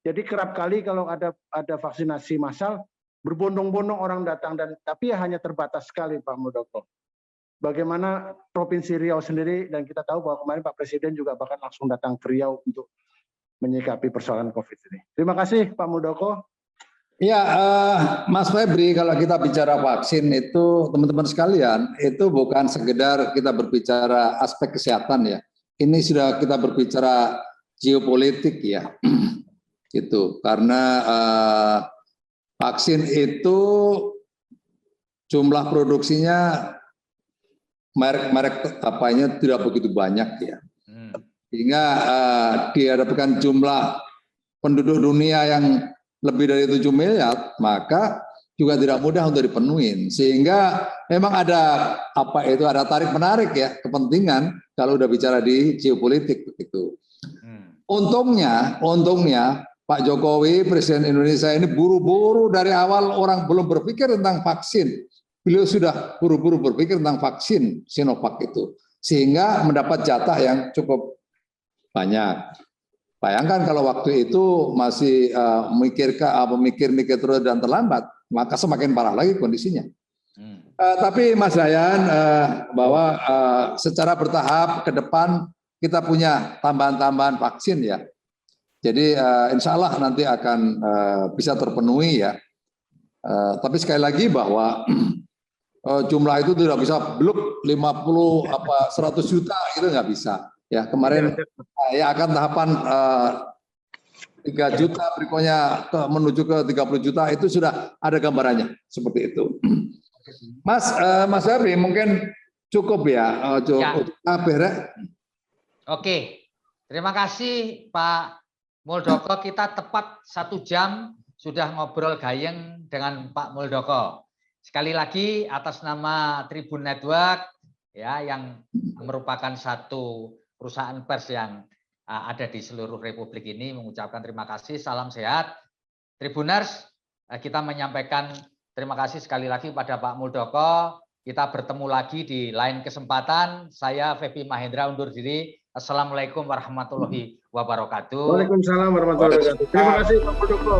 Jadi kerap kali kalau ada vaksinasi massal, berbondong-bondong orang datang tapi hanya terbatas sekali Pak Muldoko. Bagaimana Provinsi Riau sendiri, dan kita tahu bahwa kemarin Pak Presiden juga bahkan langsung datang ke Riau untuk menyikapi persoalan COVID ini. Terima kasih Pak Muldoko. Ya, Mas Febri, kalau kita bicara vaksin itu teman-teman sekalian, itu bukan sekedar kita berbicara aspek kesehatan ya. Ini sudah kita berbicara geopolitik ya. Gitu. Karena vaksin itu jumlah produksinya merek tidak begitu banyak ya. Sehingga dihadapkan jumlah penduduk dunia yang lebih dari 7 miliar, maka juga tidak mudah untuk dipenuhi. Sehingga memang ada ada tarik-menarik ya, kepentingan kalau udah bicara di geopolitik begitu. Untungnya Pak Jokowi, Presiden Indonesia ini buru-buru dari awal orang belum berpikir tentang vaksin. Beliau sudah buru-buru berpikir tentang vaksin Sinovac itu. Sehingga mendapat jatah yang cukup banyak. Bayangkan kalau waktu itu masih mikir terus dan terlambat, maka semakin parah lagi kondisinya. Tapi Mas Dayan, bahwa secara bertahap ke depan kita punya tambahan-tambahan vaksin ya. Jadi insya Allah nanti akan bisa terpenuhi ya. Tapi sekali lagi bahwa jumlah itu tidak bisa blok 100 juta itu nggak bisa. Ya kemarin ya akan tahapan 3 juta berikutnya menuju ke 30 juta itu sudah ada gambarannya seperti itu. Mas Febri mungkin cukup ya. Oke, terima kasih Pak Muldoko. Kita tepat 1 jam sudah ngobrol gayeng dengan Pak Muldoko. Sekali lagi atas nama Tribun Network ya yang merupakan satu perusahaan pers yang ada di seluruh Republik ini mengucapkan terima kasih, salam sehat. Tribuners, kita menyampaikan terima kasih sekali lagi pada Pak Muldoko. Kita bertemu lagi di lain kesempatan. Saya Febi Mahendra undur diri. Assalamualaikum warahmatullahi wabarakatuh. Waalaikumsalam warahmatullahi wabarakatuh. Terima kasih Pak Muldoko.